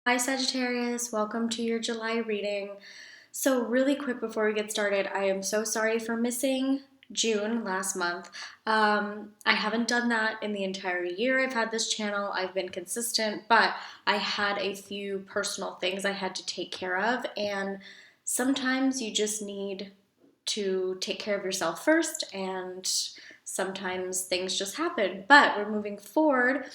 Hi Sagittarius, welcome to your July reading. So really quick before we get started, I am so sorry for missing June last month. I haven't done that in the entire year I've had this channel. I've been consistent, but I had a few personal things I had to take care of, and sometimes you just need to take care of yourself first, and sometimes things just happen. But we're moving forward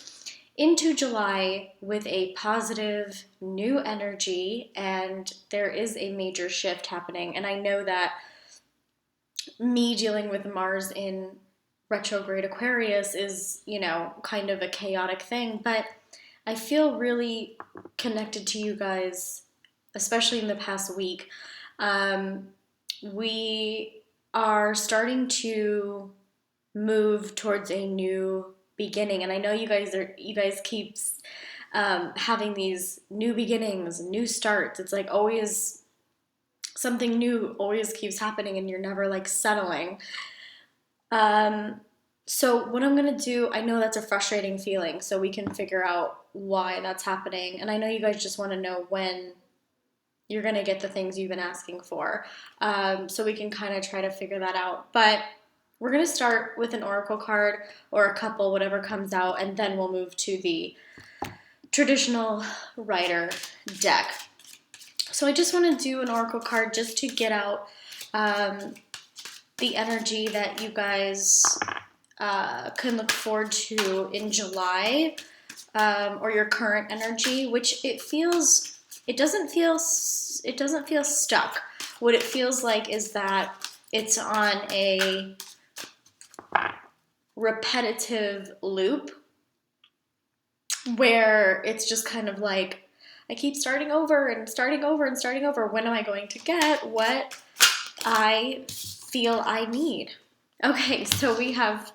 into July with a positive new energy, and there is a major shift happening. And I know that me dealing with Mars in retrograde Aquarius is, kind of a chaotic thing, but I feel really connected to you guys, especially in the past week. Um, we are starting to move towards a new beginning, and I know you guys keep having these new beginnings, new starts. It's like always something new always keeps happening, and you're never like settling. um, so what I'm gonna do, I know that's a frustrating feeling, so we can figure out why that's happening, and I know you guys just want to know when you're gonna get the things you've been asking for. So we can kind of try to figure that out. But we're gonna start with an oracle card or a couple, whatever comes out, and then we'll move to the traditional rider deck. So I just want to do an oracle card just to get out the energy that you guys can look forward to in July, or your current energy, which it doesn't feel stuck. What it feels like is that it's on a repetitive loop where it's just kind of like, I keep starting over and starting over and starting over. When am I going to get what I feel I need? Okay, so we have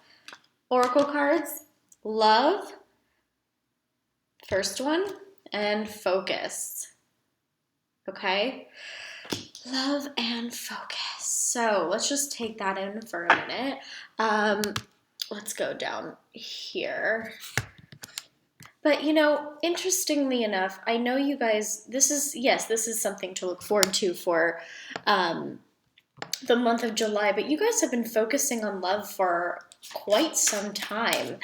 oracle cards, love, first one, and focus. Okay, love and focus. So let's just take that in for a minute. Let's go down here. But interestingly enough, I know you guys, this is something to look forward to for the month of July, but you guys have been focusing on love for quite some time.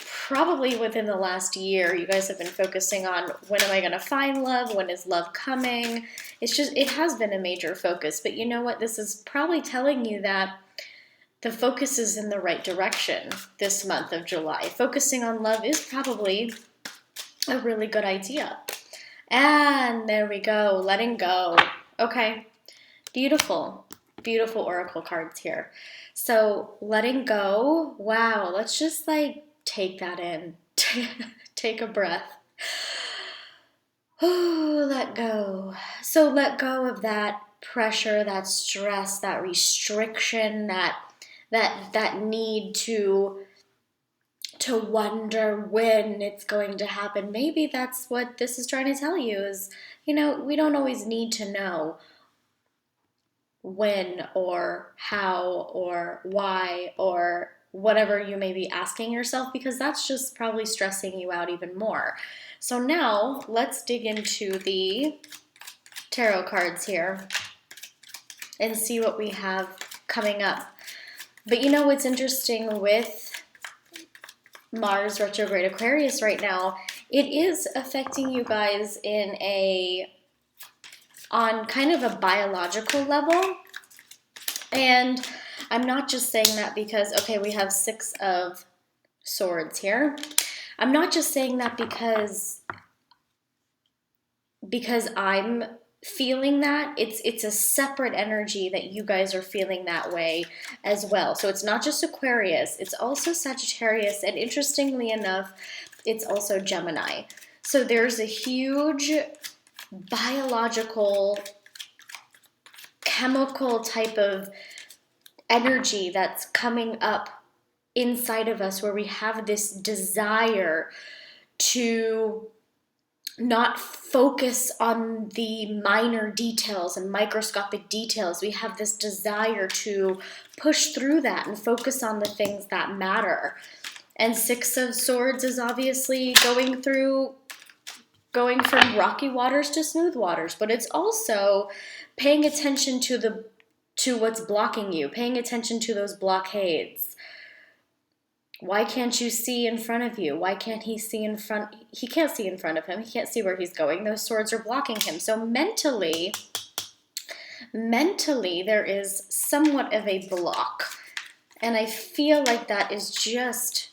Probably within the last year, you guys have been focusing on, when am I going to find love? When is love coming? It has been a major focus, but you know what? This is probably telling you that the focus is in the right direction this month of July. Focusing on love is probably a really good idea. And there we go, letting go. Okay, beautiful, beautiful oracle cards here. So letting go, wow, let's just like take that in. Take a breath. Oh, let go. So let go of that pressure, that stress, that restriction, that need to wonder when it's going to happen. Maybe that's what this is trying to tell you is, we don't always need to know when or how or why or whatever you may be asking yourself, because that's just probably stressing you out even more. So now let's dig into the tarot cards here and see what we have coming up. But what's interesting with Mars retrograde Aquarius right now, it is affecting you guys on kind of a biological level. And I'm not just saying that because, okay, we have Six of Swords here. I'm not just saying that because I'm feeling that. It's a separate energy that you guys are feeling that way as well. So it's not just Aquarius, it's also Sagittarius, and interestingly enough, it's also Gemini. So there's a huge biological, chemical type of energy that's coming up inside of us, where we have this desire to not focus on the minor details and microscopic details. We have this desire to push through that and focus on the things that matter. And Six of Swords is obviously going through going from rocky waters to smooth waters, but it's also paying attention to what's blocking you, paying attention to those blockades. Why can't you see in front of you? Why can't he see in front? He can't see in front of him. He can't see where he's going. Those swords are blocking him. So mentally, there is somewhat of a block. And I feel like that is just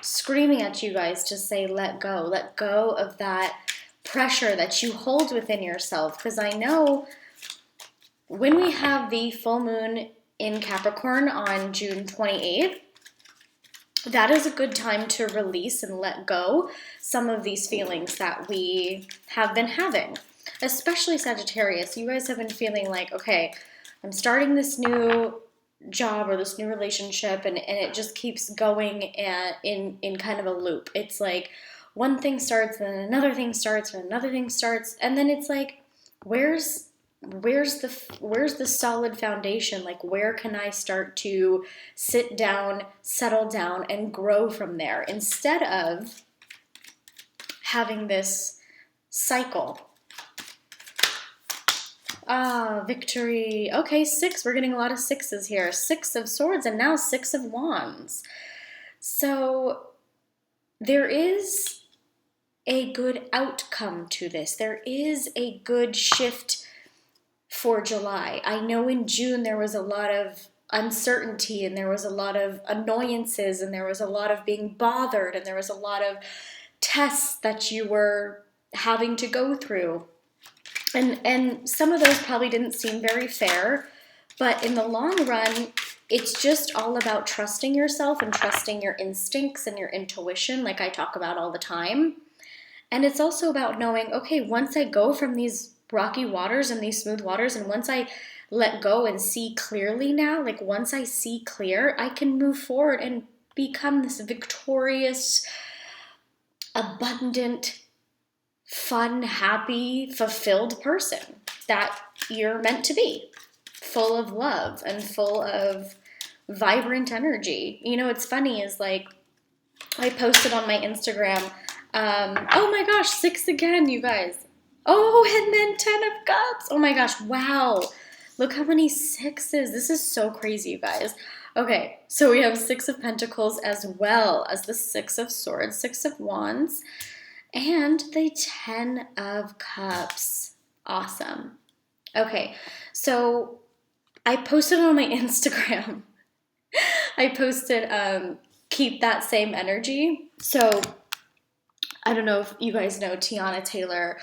screaming at you guys to say, let go. Let go of that pressure that you hold within yourself. Because I know when we have the full moon in Capricorn on June 28th, that is a good time to release and let go some of these feelings that we have been having. Especially Sagittarius, you guys have been feeling like, okay, I'm starting this new job or this new relationship, and it just keeps going in kind of a loop. It's like one thing starts, then another thing starts, and another thing starts, and then it's like, where's the solid foundation? Like, where can I start to sit down, settle down, and grow from there, instead of having this cycle? Victory. Okay, 6. We're getting a lot of 6s here. 6 of Swords and now 6 of Wands. So there is a good outcome to this. There is a good shift for July. I know in June there was a lot of uncertainty, and there was a lot of annoyances, and there was a lot of being bothered, and there was a lot of tests that you were having to go through. And some of those probably didn't seem very fair, but in the long run, it's just all about trusting yourself and trusting your instincts and your intuition, like I talk about all the time. And it's also about knowing, okay, once I go from these rocky waters and these smooth waters, and once I let go and see clearly now, like once I see clear, I can move forward and become this victorious, abundant, fun, happy, fulfilled person that you're meant to be, full of love and full of vibrant energy. You know, what's funny is, like, I posted on my Instagram, oh my gosh, 6 again, you guys. Oh, and then 10 of Cups. Oh my gosh, wow. Look how many 6s. This is so crazy, you guys. Okay, so we have 6 of Pentacles as well as the 6 of Swords, 6 of Wands, and the 10 of Cups. Awesome. Okay, so I posted on my Instagram. I posted, keep that same energy. So I don't know if you guys know, Tiana Taylor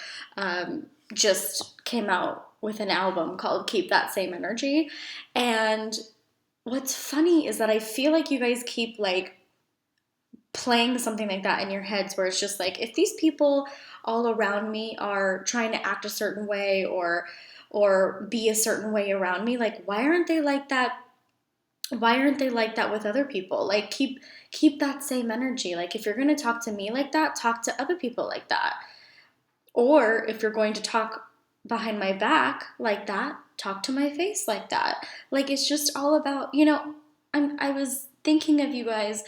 just came out with an album called Keep That Same Energy. And what's funny is that I feel like you guys keep, like, playing something like that in your heads, where it's just like, if these people all around me are trying to act a certain way or be a certain way around me, like, why aren't they like that? Why aren't they like that with other people? Like, keep that same energy. Like, if you're going to talk to me like that, talk to other people like that. Or if you're going to talk behind my back like that, talk to my face like that. Like, it's just all about, you know, I was thinking of you guys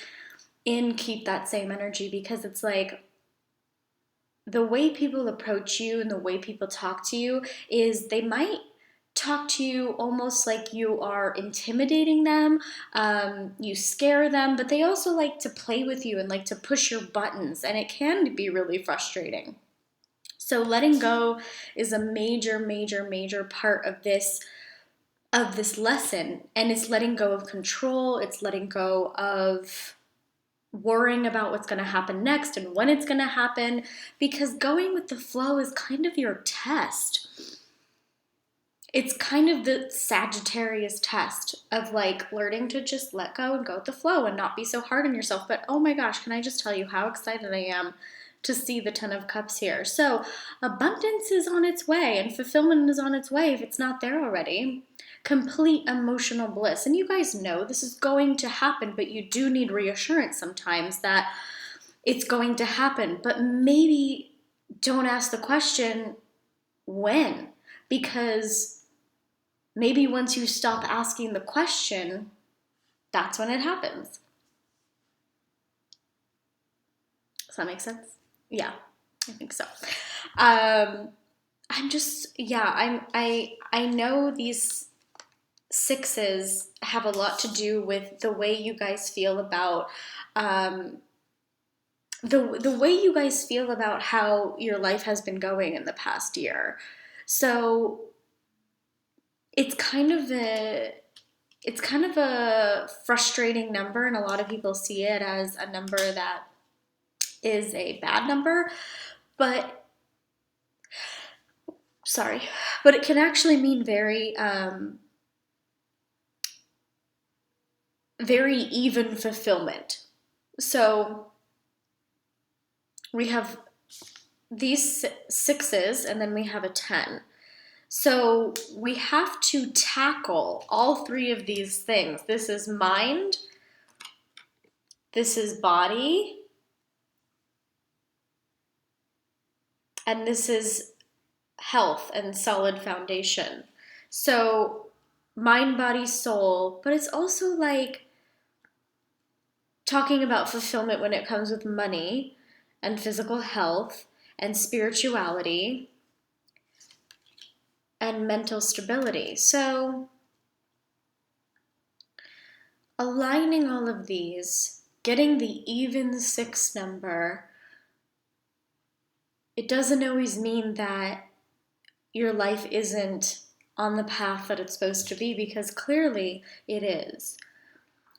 in keep that same energy, because it's like, the way people approach you and the way people talk to you is they might talk to you almost like you are intimidating them, you scare them, but they also like to play with you and like to push your buttons, and it can be really frustrating. So letting go is a major, major, major part of this lesson, and it's letting go of control. It's letting go of worrying about what's going to happen next and when it's going to happen, because going with the flow is kind of your test. It's kind of the Sagittarius test of, like, learning to just let go and go with the flow and not be so hard on yourself. But oh my gosh, can I just tell you how excited I am to see the 10 of Cups here. So abundance is on its way and fulfillment is on its way if it's not there already. Complete emotional bliss. And you guys know this is going to happen, but you do need reassurance sometimes that it's going to happen. But maybe don't ask the question, when? Because maybe once you stop asking the question, that's when it happens. Does that make sense? Yeah. I think so. I'm just, yeah, I know these sixes have a lot to do with the way you guys feel about the way you guys feel about how your life has been going in the past year. So it's kind of a frustrating number, and a lot of people see it as a number that is a bad number, but sorry, but it can actually mean very even fulfillment. So we have these sixes, and then we have a 10. So we have to tackle all three of these things. This is mind, this is body, and this is health and solid foundation. So mind, body, soul, but it's also like talking about fulfillment when it comes with money and physical health and spirituality and mental stability. So aligning all of these, getting the even 6 number, it doesn't always mean that your life isn't on the path that it's supposed to be, because clearly it is.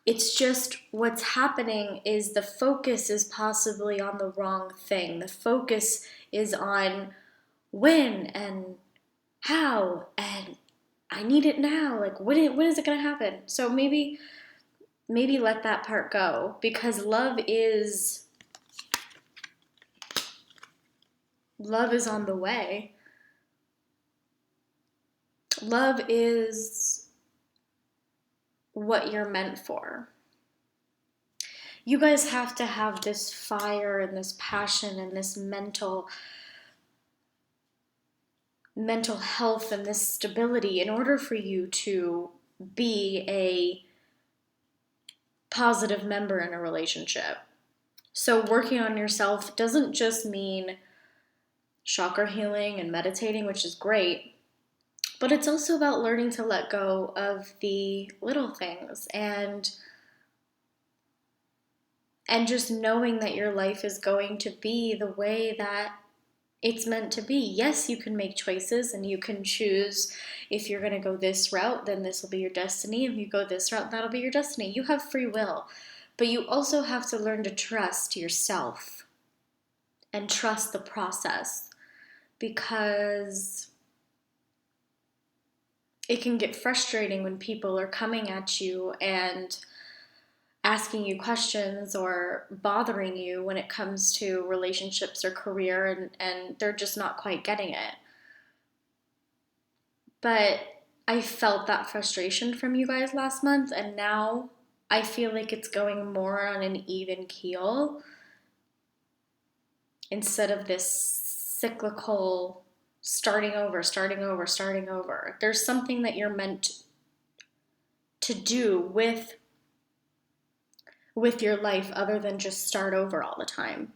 It's just what's happening is the focus is possibly on the wrong thing. The focus is on when and how and I need it now. Like when is it going to happen? So maybe let that part go, because love is on the way. Love is what you're meant for. You guys have to have this fire and this passion and this mental health and this stability in order for you to be a positive member in a relationship. So working on yourself doesn't just mean chakra healing and meditating, which is great, but it's also about learning to let go of the little things and just knowing that your life is going to be the way that it's meant to be. Yes, you can make choices and you can choose if you're going to go this route, then this will be your destiny. If you go this route, that'll be your destiny. You have free will, but you also have to learn to trust yourself and trust the process, because it can get frustrating when people are coming at you and asking you questions or bothering you when it comes to relationships or career, and they're just not quite getting it. But I felt that frustration from you guys last month, and now I feel like it's going more on an even keel instead of this cyclical starting over. There's something that you're meant to do with your life other than just start over all the time.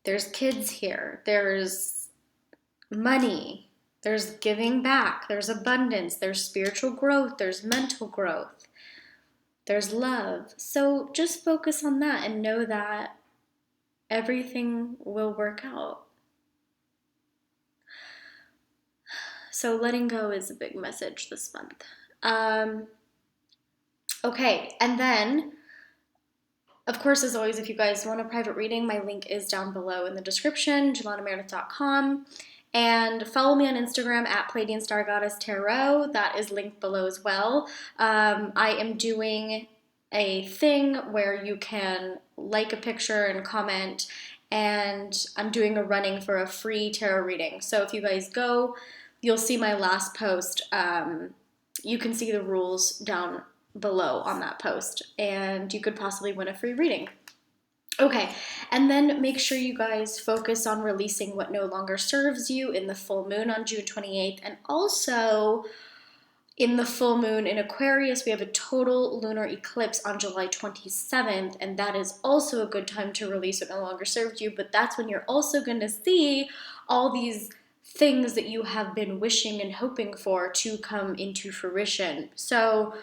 There's kids here, there's money, there's giving back, there's abundance, there's spiritual growth, there's mental growth, there's love. So just focus on that and know that everything will work out. So letting go is a big message this month. Okay, and then, of course, as always, if you guys want a private reading, my link is down below in the description, JulianaMeredith.com. And follow me on Instagram at Pleiadian Star Goddess Tarot. That is linked below as well. I am doing a thing where you can like a picture and comment, and I'm doing a running for a free tarot reading. So if you guys go, you'll see my last post. You can see the rules down below on that post, and you could possibly win a free reading. Okay, and then make sure you guys focus on releasing what no longer serves you in the full moon on June 28th. And also, in the full moon in Aquarius, we have a total lunar eclipse on July 27th, and that is also a good time to release what no longer serves you, but that's when you're also going to see all these things that you have been wishing and hoping for to come into fruition. So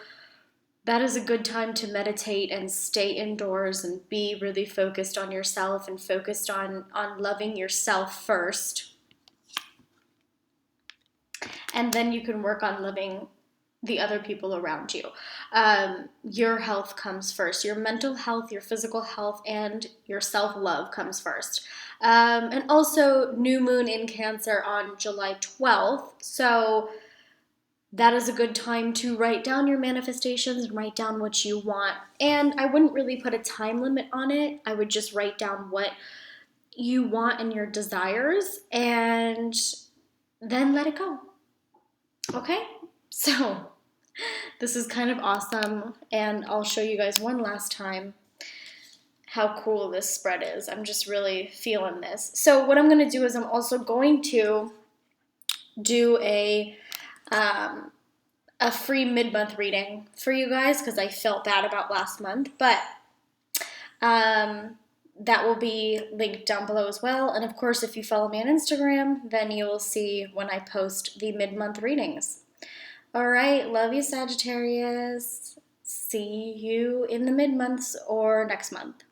that is a good time to meditate and stay indoors and be really focused on yourself and focused on loving yourself first. And then you can work on loving the other people around you. Your health comes first. Your mental health, your physical health, and your self-love comes first. And also new moon in Cancer on July 12th. So that is a good time to write down your manifestations and write down what you want. And I wouldn't really put a time limit on it. I would just write down what you want and your desires and then let it go. Okay? So this is kind of awesome, and I'll show you guys one last time how cool this spread is. I'm just really feeling this. So what I'm going to do is I'm also going to do a free mid-month reading for you guys because I felt bad about last month, but that will be linked down below as well. And of course, if you follow me on Instagram, then you will see when I post the mid-month readings. All right, love you, Sagittarius. See you in the mid-months or next month.